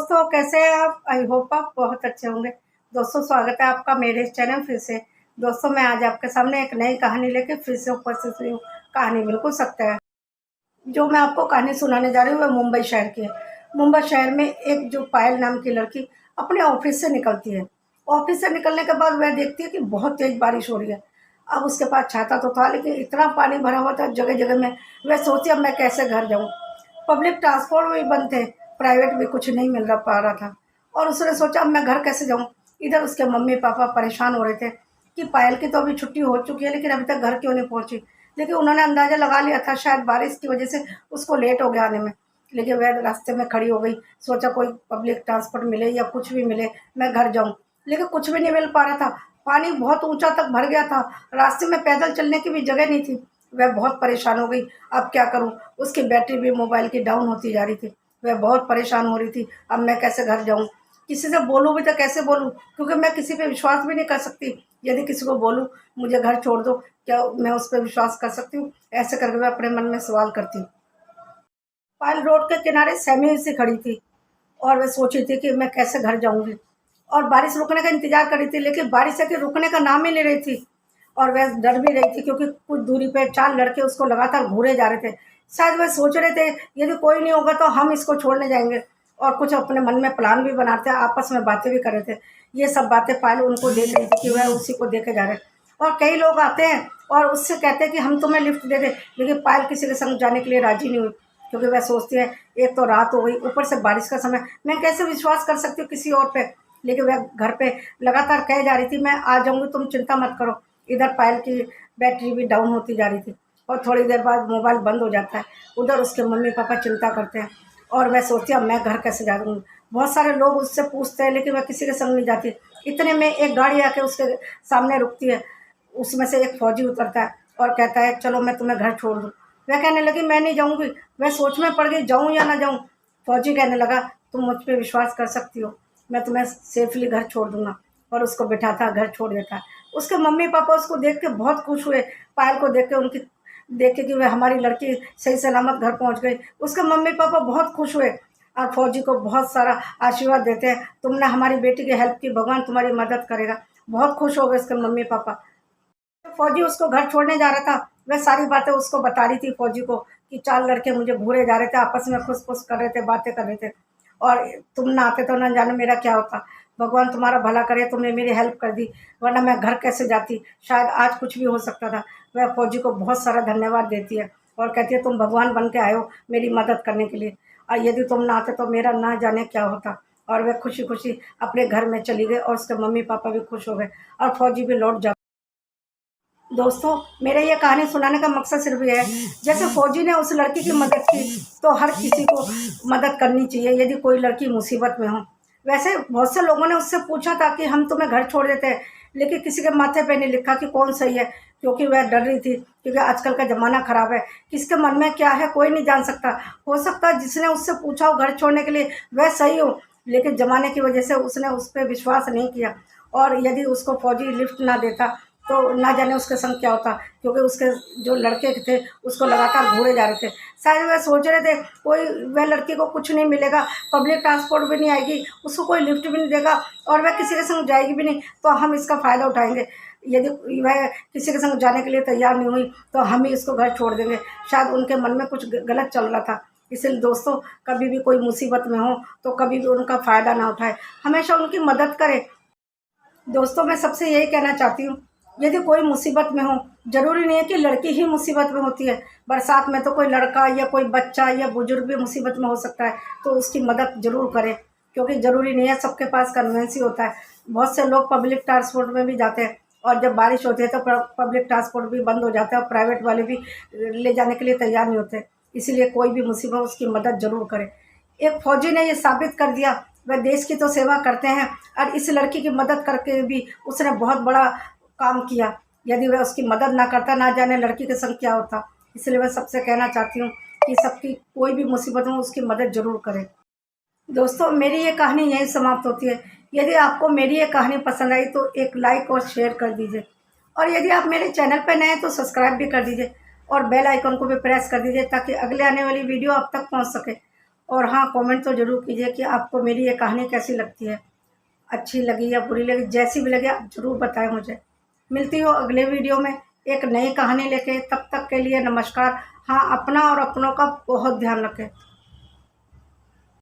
दोस्तों कैसे हैं आप? आई होप आप बहुत अच्छे होंगे। दोस्तों स्वागत है आपका मेरे इस चैनल फिर से। दोस्तों मैं आज आपके सामने एक नई कहानी लेके फिर से उपस्थित हुई हूँ। कहानी बिल्कुल सत्य है। जो मैं आपको कहानी सुनाने जा रही हूँ वह मुंबई शहर की है। मुंबई शहर में एक जो पायल नाम की लड़की अपने ऑफिस से निकलती है। ऑफिस से निकलने के बाद वह देखती है कि बहुत तेज बारिश हो रही है। अब उसके पास छाता तो था लेकिन इतना पानी भरा हुआ था जगह जगह में। वह सोची अब मैं कैसे घर जाऊँ। पब्लिक ट्रांसपोर्ट भी बंद थे, प्राइवेट भी कुछ नहीं मिल रहा पा रहा था। और उसने सोचा अब मैं घर कैसे जाऊँ। इधर उसके मम्मी पापा परेशान हो रहे थे कि पायल की तो अभी छुट्टी हो चुकी है लेकिन अभी तक घर क्यों नहीं पहुंची। लेकिन उन्होंने अंदाजा लगा लिया था शायद बारिश की वजह से उसको लेट हो गया आने में। लेकिन वह रास्ते में खड़ी हो गई। सोचा कोई पब्लिक ट्रांसपोर्ट मिले या कुछ भी मिले, मैं घर जाऊँ। लेकिन कुछ भी नहीं मिल पा रहा था। पानी बहुत ऊंचा तक भर गया था। रास्ते में पैदल चलने की भी जगह नहीं थी। वह बहुत परेशान हो गई। अब क्या करूं। उसकी बैटरी भी मोबाइल की डाउन होती जा रही थी। वह बहुत परेशान हो रही थी। अब मैं कैसे घर जाऊं। किसी से बोलूं भी तो कैसे बोलूं, क्योंकि मैं किसी पे विश्वास भी नहीं कर सकती। यदि किसी को बोलूं मुझे घर छोड़ दो, क्या मैं उस पर विश्वास कर सकती हूँ? ऐसे करके मैं अपने मन में सवाल करती। पायल रोड के किनारे सहमी से खड़ी थी और वह सोची थी कि मैं कैसे घर जाऊंगी। और बारिश रुकने का इंतजार कर रही थी लेकिन बारिश है कि रुकने का नाम ही ले रही थी। और वह डर भी रही थी क्योंकि कुछ दूरी पे 4 लड़के उसको लगातार घूरे जा रहे थे। शायद वह सोच रहे थे यदि कोई नहीं होगा तो हम इसको छोड़ने जाएंगे। और कुछ अपने मन में प्लान भी बनाते, आपस में बातें भी कर रहे थे। ये सब बातें पायल उनको देख रही थी कि वह उसी को देखे जा रहे हैं। और कई लोग आते हैं और उससे कहते हैं कि हम तुम्हें लिफ्ट दे दें। लेकिन पायल किसी के संग जाने के लिए राजी नहीं हुई, क्योंकि वह सोचती है एक तो रात हो गई, ऊपर से बारिश का समय, मैं कैसे विश्वास कर सकती हूँ किसी और पे। लेकिन वह घर पे लगातार कहे जा रही थी मैं आ जाऊंगी, तुम चिंता मत करो। इधर पायल की बैटरी भी डाउन होती जा रही थी और थोड़ी देर बाद मोबाइल बंद हो जाता है। उधर उसके मम्मी पापा चिंता करते हैं और वह सोचती है अब मैं घर कैसे जा दूँगी। बहुत सारे लोग उससे पूछते हैं लेकिन वह किसी के संग नहीं जाती। इतने में एक गाड़ी आके उसके सामने रुकती है। उसमें से एक फौजी उतरता है और कहता है चलो मैं तुम्हें घर छोड़ दूँ। वह कहने लगी मैं नहीं जाऊँगी। वह सोच में पड़ गई जाऊँ या ना जाऊँ। फौजी कहने लगा तुम मुझ पे विश्वास कर सकती हो, मैं तुम्हें सेफली घर छोड़ दूंगा। और उसको बिठाता घर छोड़ देता। उसके मम्मी पापा उसको देख के बहुत खुश हुए। पायल को देख के उनकी देख के कि वह हमारी लड़की सही सलामत घर पहुंच गई। उसके मम्मी पापा बहुत खुश हुए और फौजी को बहुत सारा आशीर्वाद देते हैं, तुमने हमारी बेटी की हेल्प की, भगवान तुम्हारी मदद करेगा। बहुत खुश हो गए उसके मम्मी पापा। फौजी उसको घर छोड़ने जा रहा था, वह सारी बातें उसको बता रही थी फौजी को कि 4 लड़के मुझे घूरे जा रहे थे, आपस में खुस-फुस कर रहे थे, बातें कर रहे थे और तुम ना आते तो ना जाने मेरा क्या होता। भगवान तुम्हारा भला करे, तुमने मेरी हेल्प कर दी, वरना मैं घर कैसे जाती, शायद आज कुछ भी हो सकता था। वह फौजी को बहुत सारा धन्यवाद देती है और कहती है तुम भगवान बन के आए हो मेरी मदद करने के लिए, और यदि तुम ना आते तो मेरा ना जाने क्या होता। और वह खुशी-खुशी अपने घर में चली गई और उसके मम्मी-पापा भी खुश हो गए और फौजी भी लौट जा। दोस्तों मेरे ये कहानी सुनाने का मकसद सिर्फ ये है, जैसे फौजी ने उस लड़की की मदद की तो हर किसी को मदद करनी चाहिए यदि कोई लड़की मुसीबत में हो। वैसे बहुत से लोगों ने उससे पूछा था कि हम तुम्हें घर छोड़ देते हैं, लेकिन किसी के माथे पे नहीं लिखा कि कौन सही है, क्योंकि वह डर रही थी। क्योंकि आजकल का ज़माना ख़राब है, किसके मन में क्या है कोई नहीं जान सकता। हो सकता है जिसने उससे पूछा हो घर छोड़ने के लिए वह सही हो, लेकिन ज़माने की वजह से उसने उस पर विश्वास नहीं किया। और यदि उसको फौजी लिफ्ट ना देता तो ना जाने उसके संग क्या होता, क्योंकि उसके जो लड़के थे उसको लगातार घूरे जा रहे थे। शायद वह सोच रहे थे कोई वह लड़की को कुछ नहीं मिलेगा, पब्लिक ट्रांसपोर्ट भी नहीं आएगी, उसको कोई लिफ्ट भी नहीं देगा और वह किसी के संग जाएगी भी नहीं, तो हम इसका फ़ायदा उठाएंगे। यदि वह किसी के संग जाने के लिए तैयार नहीं हुई तो हम ही इसको घर छोड़ देंगे। शायद उनके मन में कुछ गलत चल रहा था। इसलिए दोस्तों कभी भी कोई मुसीबत में हो तो कभी भी उनका फ़ायदा ना उठाए, हमेशा उनकी मदद करें। दोस्तों मैं सबसे यही कहना चाहती हूँ, यदि कोई मुसीबत में हो, ज़रूरी नहीं है कि लड़की ही मुसीबत में होती है। बरसात में तो कोई लड़का या कोई बच्चा या बुजुर्ग भी मुसीबत में हो सकता है, तो उसकी मदद ज़रूर करें, क्योंकि ज़रूरी नहीं है सबके पास कन्वेंस ही होता है। बहुत से लोग पब्लिक ट्रांसपोर्ट में भी जाते हैं और जब बारिश होती है तो पब्लिक ट्रांसपोर्ट भी बंद हो जाता है और प्राइवेट वाले भी ले जाने के लिए तैयार नहीं होते। इसीलिए कोई भी मुसीबत उसकी मदद ज़रूर करें। एक फौजी ने ये साबित कर दिया, वह देश की तो सेवा करते हैं और इस लड़की की मदद करके भी उसने बहुत बड़ा काम किया। यदि वह उसकी मदद ना करता ना जाने लड़की के संग क्या होता। इसलिए मैं सबसे कहना चाहती हूँ कि सबकी कोई भी मुसीबत हो उसकी मदद ज़रूर करें। दोस्तों मेरी ये कहानी यहीं समाप्त होती है। यदि आपको मेरी ये कहानी पसंद आई तो एक लाइक और शेयर कर दीजिए, और यदि आप मेरे चैनल पर नए हैं तो सब्सक्राइब भी कर दीजिए और बेल आइकन को भी प्रेस कर दीजिए ताकि अगले आने वाली वीडियो आप तक पहुँच सके। और हाँ, कमेंट तो ज़रूर कीजिए कि आपको मेरी ये कहानी कैसी लगती है, अच्छी लगी या बुरी लगी, जैसी भी लगे आप ज़रूर बताएं मुझे। मिलती हो अगले वीडियो में एक नई कहानी लेके, तब तक के लिए नमस्कार। हाँ, अपना और अपनों का बहुत ध्यान रखें।